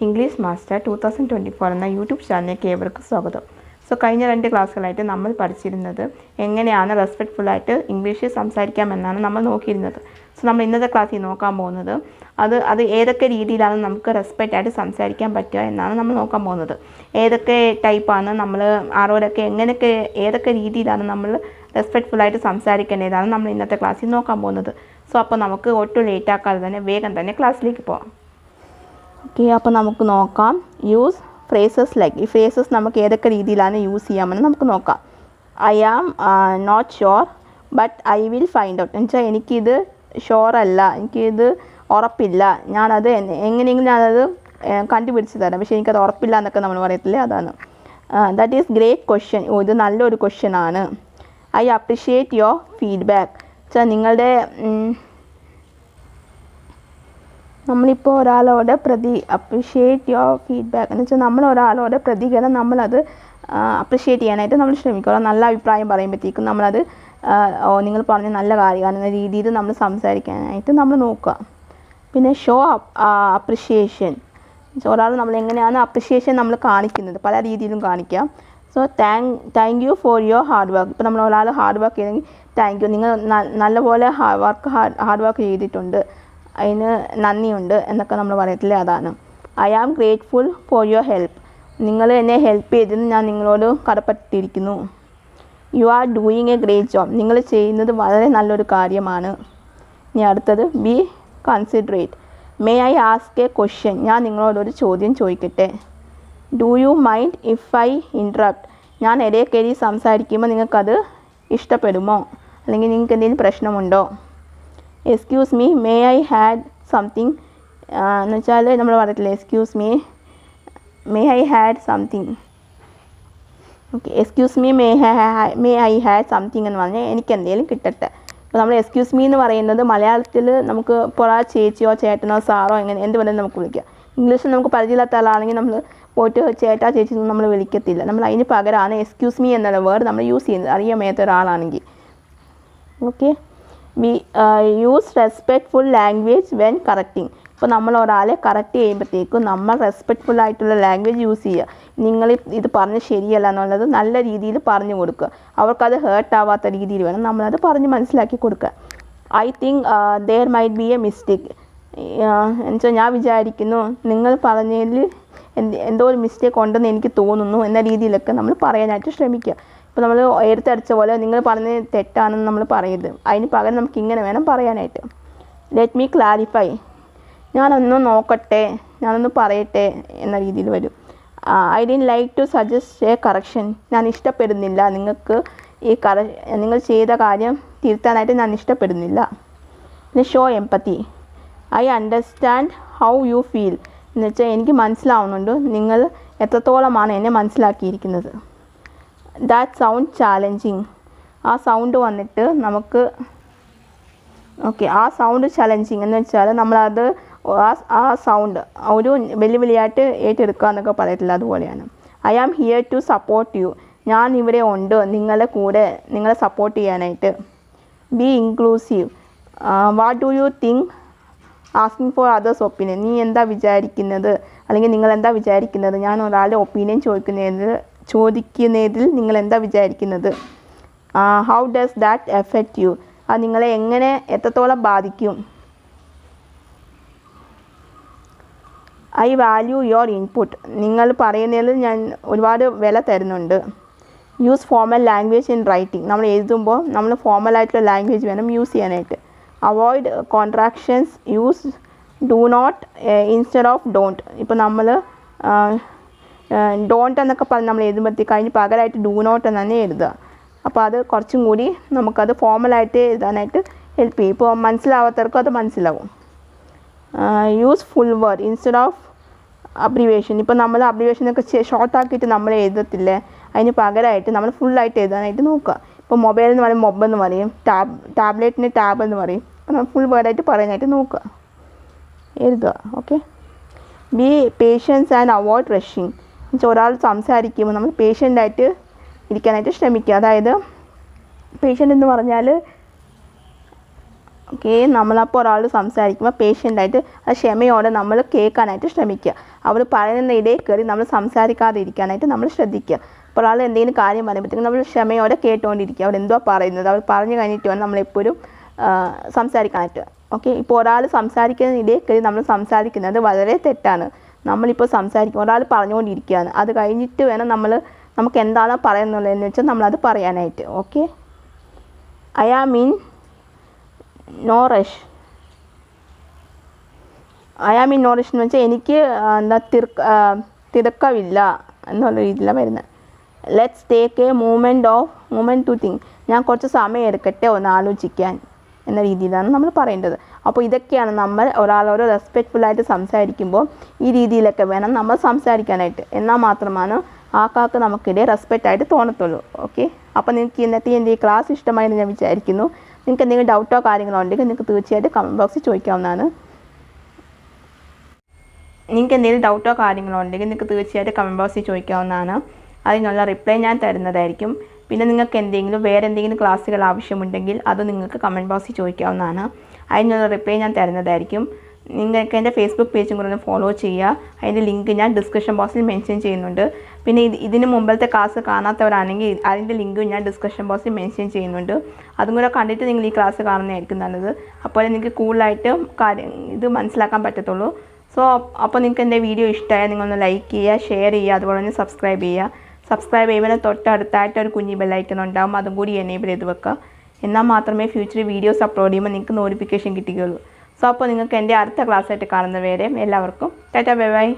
English master 2024 എന്ന YouTube ചാനലിലേക്ക് ഏവർക്കും സ്വാഗതം. കഴിഞ്ഞ 2 ക്ലാസ്സുകളായിട്ട് നമ്മൾ പഠിച്ചിരുന്നത് എങ്ങനെയാണ് റെസ്പെക്റ്റ്ഫുള്ളായിട്ട് ഇംഗ്ലീഷ് സംസാരിക്കാമെന്നാണ് നമ്മൾ നോക്കിയിരുന്നത്. നമ്മൾ ഇന്നത്തെ ക്ലാസ്സിൽ നോക്കാൻ പോകുന്നത് അത് ഏതൊക്കെ രീതിയിലാണ് നമുക്ക് റെസ്പെക്റ്റായിട്ട് സംസാരിക്കാൻ പറ്റുക എന്നാണ് നമ്മൾ നോക്കാൻ പോകുന്നത്. ഏതൊക്കെ ടൈപ്പാണ് നമ്മൾ ആരോടൊക്കെ എങ്ങനെയൊക്കെ ഏതൊക്കെ രീതിയിലാണ് നമ്മൾ റെസ്പെക്റ്റ്ഫുള്ളായിട്ട് സംസാരിക്കേണ്ടതാണ് നമ്മൾ ഇന്നത്തെ ക്ലാസ്സിൽ നോക്കാൻ പോകുന്നത്. അപ്പോൾ നമുക്ക് ഒട്ടും ലേറ്റ് ആക്കാതെ തന്നെ വേഗം തന്നെ ക്ലാസ്സിലേക്ക് പോകാം. അപ്പോൾ നമുക്ക് നോക്കാം. യൂസ് ഫ്രേസസ് ലൈക്ക്, ഈ ഫ്രേസസ് നമുക്ക് ഏതൊക്കെ രീതിയിലാണ് യൂസ് ചെയ്യാമെന്ന് നമുക്ക് നോക്കാം. I am not sure but I will find out. എന്നുവെച്ചാൽ എനിക്കിത് ഷുവറല്ല, എനിക്കിത് ഉറപ്പില്ല, ഞാനത് എങ്ങനെയെങ്കിലും ഞാനത് കണ്ടുപിടിച്ച് തരാം, പക്ഷേ എനിക്കത് ഉറപ്പില്ല എന്നൊക്കെ നമ്മൾ പറയത്തില്ലേ, അതാണ്. That is great question. ഇത് നല്ലൊരു ക്വസ്റ്റ്യൻ ആണ്. I appreciate your feedback. വെച്ചാൽ നിങ്ങളുടെ നമ്മളിപ്പോൾ ഒരാളോട് അപ്രിഷ്യേറ്റ് യുവർ ഫീഡ്ബാക്ക് എന്ന് വെച്ചാൽ നമ്മൾ ഒരാളോട് പ്രതികരണം നമ്മളത് അപ്രിഷ്യേറ്റ് ചെയ്യാനായിട്ട് നമ്മൾ ശ്രമിക്കുക. നല്ല അഭിപ്രായം പറയുമ്പോഴത്തേക്കും നമ്മളത് നിങ്ങൾ പറഞ്ഞ നല്ല കാര്യമാണ് എന്ന രീതിയിൽ നമ്മൾ സംസാരിക്കാനായിട്ട് നമ്മൾ നോക്കുക. പിന്നെ ഷോ അപ്രിഷ്യേഷൻ. ഒരാൾ നമ്മൾ എങ്ങനെയാണ് അപ്രിഷ്യേഷൻ നമ്മൾ കാണിക്കുന്നത്, പല രീതിയിലും കാണിക്കാം. Thank you for your hard work. ഇപ്പോൾ നമ്മൾ ഒരാൾ ഹാർഡ് വർക്ക് ചെയ്തെങ്കിൽ താങ്ക് യു, നിങ്ങൾ നല്ലപോലെ ഹാർഡ് വർക്ക് ചെയ്തിട്ടുണ്ട്, അതിന് നന്ദിയുണ്ട് എന്നൊക്കെ നമ്മൾ പറയത്തില്ലേ, അതാണ്. I am grateful for your help. നിങ്ങൾ എന്നെ ഹെൽപ്പ് ചെയ്തതിന് ഞാൻ നിങ്ങളോട് കടപ്പെട്ടിരിക്കുന്നു. You are doing a great job. നിങ്ങൾ ചെയ്യുന്നത് വളരെ നല്ലൊരു കാര്യമാണ്. ഇനി അടുത്തത് be considerate. May I ask a question. ഞാൻ നിങ്ങളോടൊരു ചോദ്യം ചോദിക്കട്ടെ. Do you mind if I interrupt. ഞാൻ ഇടയ്ക്കിടെ സംസാരിക്കുമ്പോൾ നിങ്ങൾക്കത് ഇഷ്ടപ്പെടുമോ, അല്ലെങ്കിൽ നിങ്ങൾക്ക് എന്തെങ്കിലും പ്രശ്നമുണ്ടോ? Excuse me may I had something എന്ന് വെച്ചാൽ നമ്മൾ പറയത്തില്ലേ, excuse may I had something. Okay, excuse me may I had something എന്ന് പറഞ്ഞാൽ എനിക്ക് എന്തെങ്കിലും കിട്ടട്ടെ. ഇപ്പോൾ നമ്മൾ എക്സ്ക്യൂസ് മീ എന്ന് പറയുന്നത് മലയാളത്തിൽ നമുക്ക് ഇപ്പോൾ ആ ചേച്ചിയോ ചേട്ടനോ സാറോ എങ്ങനെ എന്ത് വേണമെങ്കിലും നമുക്ക് വിളിക്കാം. ഇംഗ്ലീഷിൽ നമുക്ക് പരിചയമില്ലാത്ത ആളാണെങ്കിൽ നമ്മൾ പോയിട്ട് ചേട്ടാ ചേച്ചി ഒന്നും നമ്മൾ വിളിക്കത്തില്ല. നമ്മൾ അതിന് പകരമാണ് എക്സ്ക്യൂസ് മീ എന്നുള്ള വേർഡ് നമ്മൾ യൂസ് ചെയ്യുന്നത്, അറിയാൻ മേത്ത ഒരാളാണെങ്കിൽ. Okay, we use respectful language when correcting. ഇപ്പോൾ നമ്മൾ ഒരാളെ കറക്റ്റ് ചെയ്യുമ്പോഴത്തേക്കും നമ്മൾ റെസ്പെക്റ്റ്ഫുൾ ആയിട്ടുള്ള ലാംഗ്വേജ് യൂസ് ചെയ്യുക. നിങ്ങൾ ഇത് പറഞ്ഞ് ശരിയല്ല എന്നുള്ളത് നല്ല രീതിയിൽ പറഞ്ഞു കൊടുക്കുക. അവർക്കത് ഹേർട്ട് ആവാത്ത രീതിയിൽ വേണം നമ്മളത് പറഞ്ഞ് മനസ്സിലാക്കി കൊടുക്കുക. I think there might be a mistake. എന്നുവെച്ചാൽ ഞാൻ വിചാരിക്കുന്നു നിങ്ങൾ പറഞ്ഞതിൽ എന്തോ ഒരു മിസ്റ്റേക്ക് ഉണ്ടെന്ന് എനിക്ക് തോന്നുന്നു എന്ന രീതിയിലൊക്കെ നമ്മൾ പറയാനായിട്ട് ശ്രമിക്കുക. ഇപ്പോൾ നമ്മൾ എടുത്തടിച്ച പോലെ നിങ്ങൾ പറഞ്ഞത് തെറ്റാണെന്ന് നമ്മൾ പറയരുത്, അതിന് പകരം നമുക്ക് ഇങ്ങനെ വേണം പറയാനായിട്ട്. Let me clarify. ഞാനൊന്ന് നോക്കട്ടെ, ഞാനൊന്ന് പറയട്ടെ എന്ന രീതിയിൽ വരും. I didn't like to suggest a correction. ഞാൻ ഇഷ്ടപ്പെടുന്നില്ല നിങ്ങൾക്ക് നിങ്ങൾ ചെയ്ത കാര്യം തിരുത്താനായിട്ട് ഞാൻ ഇഷ്ടപ്പെടുന്നില്ല. പിന്നെ show empathy. I understand how you feel. എന്ന് വെച്ചാൽ എനിക്ക് മനസ്സിലാവുന്നുണ്ട് നിങ്ങൾ എത്രത്തോളമാണ് എന്നെ മനസ്സിലാക്കിയിരിക്കുന്നത്. That sound challenging. ആ സൗണ്ട് വന്നിട്ട് നമുക്ക് ആ സൗണ്ട് ചലഞ്ചിങ് എന്ന് വെച്ചാൽ നമ്മളത് ആ സൗണ്ട് ഒരു വെല്ലുവിളിയായിട്ട് ഏറ്റെടുക്കുക എന്നൊക്കെ പറയത്തില്ല, അതുപോലെയാണ്. I am here to support you. ഞാൻ ഇവിടെ ഉണ്ട് നിങ്ങളുടെ കൂടെ, നിങ്ങളെ സപ്പോർട്ട് ചെയ്യാനായിട്ട്. Be inclusive. What do you think asking for others opinion. നീ എന്താ വിചാരിക്കുന്നത്, അല്ലെങ്കിൽ നിങ്ങൾ എന്താ വിചാരിക്കുന്നത്, ഞാൻ ഒരാളുടെ ഒപ്പീനിയൻ ചോദിക്കുന്നതിൽ നിങ്ങൾ എന്താ വിചാരിക്കുന്നത്. How does that affect you. അത് നിങ്ങളെ എത്രത്തോളം ബാധിക്കും. I value your input. നിങ്ങൾ പറയുന്നതിൽ ഞാൻ ഒരുപാട് വില തരുന്നുണ്ട്. Use formal language in writing. നമ്മൾ എഴുതുമ്പോൾ നമ്മൾ ഫോർമലായിട്ടുള്ള ലാംഗ്വേജ് വേണം യൂസ് ചെയ്യാനായിട്ട്. Avoid contractions. Use do not instead of don't. ഇപ്പോൾ നമ്മൾ ഡോണ്ട് എന്നൊക്കെ പറഞ്ഞ് നമ്മൾ എഴുതുമ്പോഴത്തേക്ക് അതിന് പകരമായിട്ട് ഡു നോട്ട് എന്ന് തന്നെ എഴുതുക. അപ്പോൾ അത് കുറച്ചും കൂടി നമുക്കത് ഫോർമലായിട്ട് എഴുതാനായിട്ട് ഹെൽപ്പ് ചെയ്യും. ഇപ്പോൾ മനസ്സിലാവാത്തവർക്കും അത് മനസ്സിലാവും. Use full word instead of abbreviation. ഇപ്പോൾ നമ്മൾ അബ്രിവേഷനൊക്കെ ഷോർട്ടാക്കിയിട്ട് നമ്മൾ എഴുതത്തില്ലേ, അതിന് പകരമായിട്ട് നമ്മൾ ഫുള്ളായിട്ട് എഴുതാനായിട്ട് നോക്കുക. ഇപ്പോൾ മൊബൈൽ എന്ന് പറയും മൊബ് എന്ന് പറയും, ടാബ്ലെറ്റിന് ടാബ് എന്ന് പറയും. അപ്പോൾ നമ്മൾ ഫുൾ വേർഡായിട്ട് പറയാനായിട്ട് നോക്കുക, എഴുതുക. Okay, be patience and avoid rushing. എന്നുവെച്ചാൽ ഒരാൾ സംസാരിക്കുമ്പോൾ നമ്മൾ പേഷ്യൻ്റായിട്ട് ഇരിക്കാനായിട്ട് ശ്രമിക്കുക. അതായത് പേഷ്യൻ്റ് എന്ന് പറഞ്ഞാൽ ഓക്കെ, നമ്മളപ്പോൾ ഒരാൾ സംസാരിക്കുമ്പോൾ പേഷ്യൻ്റായിട്ട് അത് ക്ഷമയോടെ നമ്മൾ കേൾക്കാനായിട്ട് ശ്രമിക്കുക. അവർ പറയുന്ന ഇടയിൽ കയറി നമ്മൾ സംസാരിക്കാതെ ഇരിക്കാനായിട്ട് നമ്മൾ ശ്രദ്ധിക്കുക. അപ്പോൾ ഒരാൾ എന്തെങ്കിലും കാര്യം പറയുമ്പോഴത്തേക്കും നമ്മൾ ക്ഷമയോടെ കേട്ടുകൊണ്ടിരിക്കുക. അവർ എന്തോ പറയുന്നത് അവർ പറഞ്ഞു കഴിഞ്ഞിട്ട് വേണം നമ്മളെപ്പോഴും സംസാരിക്കാനായിട്ട്. ഓക്കെ, ഇപ്പോൾ ഒരാൾ സംസാരിക്കുന്ന ഇടയിൽ കയറി നമ്മൾ സംസാരിക്കുന്നത് വളരെ തെറ്റാണ്. നമ്മളിപ്പോൾ സംസാരിക്കും, ഒരാൾ പറഞ്ഞുകൊണ്ടിരിക്കുകയാണ്, അത് കഴിഞ്ഞിട്ട് വേണം നമുക്ക് എന്താണോ പറയുന്നുള്ളതെന്ന് വെച്ചാൽ നമ്മളത് പറയാനായിട്ട്. Okay, I am in no rush. I am in no rush എന്ന് വെച്ചാൽ എനിക്ക് തിരക്കമില്ല എന്നുള്ള രീതിയിലാണ് വരുന്നത്. Let's take a moment to think. ഞാൻ കുറച്ച് സമയം എടുക്കട്ടെ ഒന്ന് ആലോചിക്കാൻ എന്ന രീതിയിലാണ് നമ്മൾ പറയേണ്ടത്. അപ്പോൾ ഇതൊക്കെയാണ് നമ്മൾ ഒരാളോട് റെസ്പെക്റ്റ്ഫുള്ളായിട്ട് സംസാരിക്കുമ്പോൾ ഈ രീതിയിലൊക്കെ വേണം നമ്മൾ സംസാരിക്കാനായിട്ട്. എന്നാൽ മാത്രമാണ് ആൾക്കാർക്ക് നമുക്കിടെ റെസ്പെക്റ്റായിട്ട് തോന്നത്തുള്ളൂ. ഓക്കെ, അപ്പോൾ നിങ്ങൾക്ക് ഇന്നത്തെ എൻ്റെ ഈ ക്ലാസ് ഇഷ്ടമായെന്ന് ഞാൻ വിചാരിക്കുന്നു. നിങ്ങൾക്ക് എന്തെങ്കിലും ഡൗട്ടോ കാര്യങ്ങളോ ഉണ്ടെങ്കിൽ നിങ്ങൾക്ക് തീർച്ചയായിട്ടും കമൻറ്റ് ബോക്സിൽ ചോദിക്കാവുന്നതാണ്. അതിനുള്ള റിപ്ലൈ ഞാൻ തരുന്നതായിരിക്കും. പിന്നെ നിങ്ങൾക്ക് വേറെ എന്തെങ്കിലും ക്ലാസ്സുകൾ ആവശ്യമുണ്ടെങ്കിൽ അത് നിങ്ങൾക്ക് കമൻറ്റ് ബോക്സിൽ ചോദിക്കാവുന്നതാണ്. അതിനുള്ള റിപ്ലൈ ഞാൻ തരുന്നതായിരിക്കും. നിങ്ങൾക്ക് എൻ്റെ ഫേസ്ബുക്ക് പേജും കൂടെ ഒന്ന് ഫോളോ ചെയ്യുക. അതിൻ്റെ ലിങ്ക് ഞാൻ ഡിസ്ക്രിപ്ഷൻ ബോക്സിൽ മെൻഷൻ ചെയ്യുന്നുണ്ട്. പിന്നെ ഇതിന് മുമ്പത്തെ ക്ലാസ് കാണാത്തവരാണെങ്കിൽ അതിൻ്റെ ലിങ്ക് ഞാൻ ഡിസ്ക്രിപ്ഷൻ ബോക്സിൽ മെൻഷൻ ചെയ്യുന്നുണ്ട്. അതും കൂടെ കണ്ടിട്ട് നിങ്ങൾ ഈ ക്ലാസ് കാണുന്നതായിരിക്കും നല്ലത്. അപ്പോൾ നിങ്ങൾക്ക് കൂടുതലായിട്ട് ഇത് മനസ്സിലാക്കാൻ പറ്റത്തുള്ളൂ. അപ്പോൾ നിങ്ങൾക്ക് എൻ്റെ വീഡിയോ ഇഷ്ടമായാൽ നിങ്ങളൊന്ന് ലൈക്ക് ചെയ്യുക, ഷെയർ ചെയ്യുക, അതുപോലെ തന്നെ സബ്സ്ക്രൈബ് ചെയ്യുക. സബ്സ്ക്രൈബ് ചെയ്യുമ്പോൾ തൊട്ടടുത്തായിട്ട് ഒരു കുഞ്ഞി ബെല്ലൈക്കൺ ഉണ്ടാകും, അതും കൂടി എനേബിൾ ചെയ്ത് വെക്കുക. എന്നാൽ മാത്രമേ ഫ്യൂച്ചറിൽ വീഡിയോസ് അപ്ലോഡ് ചെയ്യുമ്പോൾ നിങ്ങൾക്ക് നോട്ടിഫിക്കേഷൻ കിട്ടുകയുള്ളൂ. അപ്പോൾ നിങ്ങൾക്ക് എൻ്റെ അടുത്ത ക്ലാസ്സായിട്ട് കാണുന്നവരെ എല്ലാവർക്കും ടാറ്റാ ബൈ ബൈ.